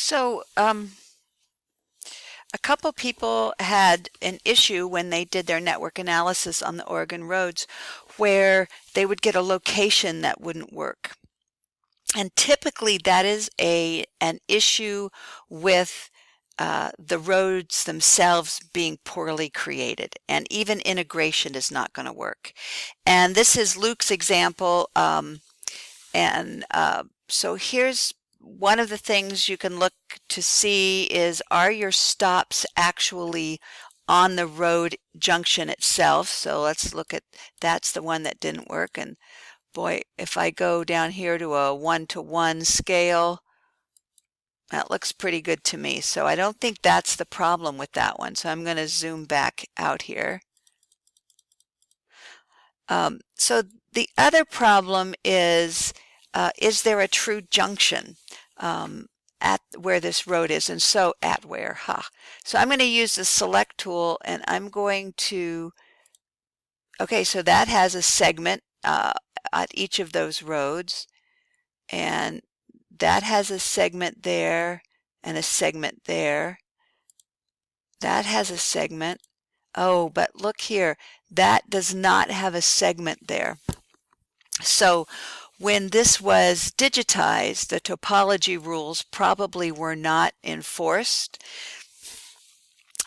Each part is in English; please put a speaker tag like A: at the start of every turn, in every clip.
A: So, a couple people had an issue when they did their network analysis on the Oregon roads where they would get a location that wouldn't work. And typically that is an issue with the roads themselves being poorly created, and even integration is not going to work. And this is Luke's example, so here's one of the things you can look to see is, are your stops actually on the road junction itself? So let's look at, that's the one that didn't work. And boy, if I go down here to a 1-to-1 scale, that looks pretty good to me. So I don't think that's the problem with that one. So I'm going to zoom back out here. So the other problem is there a true junction at where this road is? And so at where? So I'm going to use the select tool, and I'm going to, okay, so that has a segment at each of those roads, and that has a segment there and a segment there. That has a segment. Oh, but look here, that does not have a segment there. So when this was digitized, the topology rules probably were not enforced,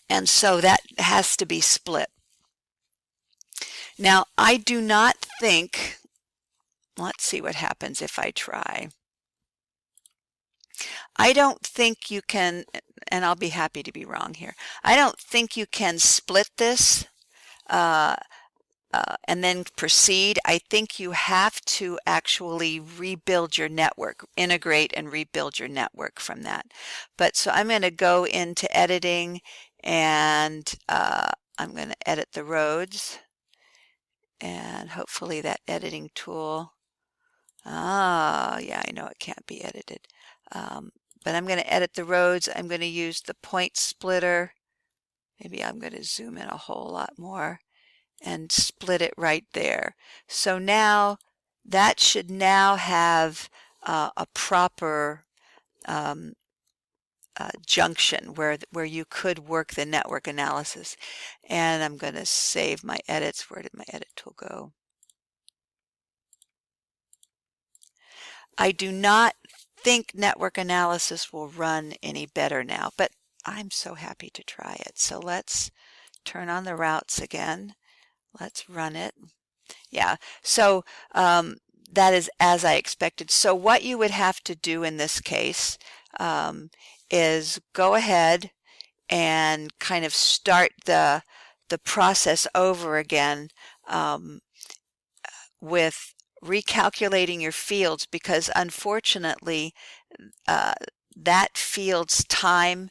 A: and so that has to be split. Now, I do not think, let's see what happens if I try. I don't think you can, and I'll be happy to be wrong here, I don't think you can split this and then proceed. I think you have to actually rebuild your network, integrate and rebuild your network from that. But so I'm going to go into editing, and I'm going to edit the roads, and hopefully that editing tool, yeah, I know it can't be edited. But I'm going to edit the roads. I'm going to use the point splitter. Maybe I'm going to zoom in a whole lot more and split it right there. So now that should now have a proper junction where you could work the network analysis. And I'm going to save my edits. Where did my edit tool go? I do not think network analysis will run any better now, but I'm so happy to try it. So let's turn on the routes again. Let's run it. Yeah, so that is as I expected. So what you would have to do in this case is go ahead and kind of start the process over again with recalculating your fields, because unfortunately that field's time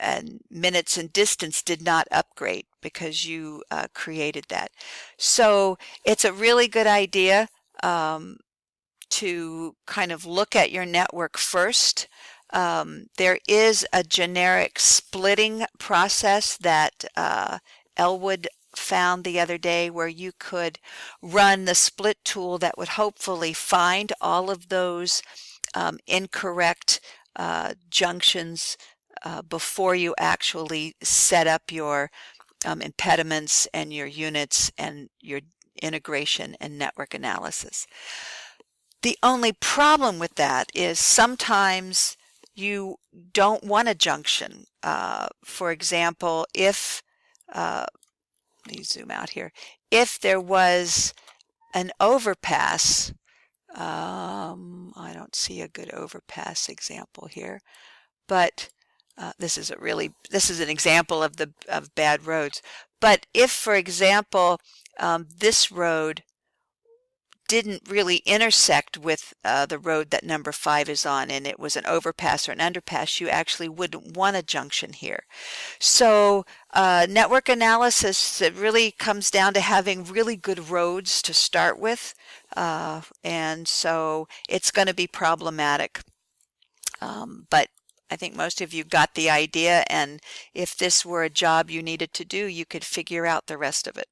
A: and minutes and distance did not upgrade because you created that. So it's a really good idea to kind of look at your network first. There is a generic splitting process that Elwood found the other day where you could run the split tool that would hopefully find all of those incorrect junctions before you actually set up your impediments and your units and your integration and network analysis. The only problem with that is sometimes you don't want a junction. For example, if let me zoom out here. If there was an overpass, I don't see a good overpass example here, but this is an example of bad roads. But if, for example, this road didn't really intersect with the road that number 5 is on, and it was an overpass or an underpass, you actually wouldn't want a junction here. So network analysis, it really comes down to having really good roads to start with, and so it's going to be problematic. But I think most of you got the idea, and if this were a job you needed to do, you could figure out the rest of it.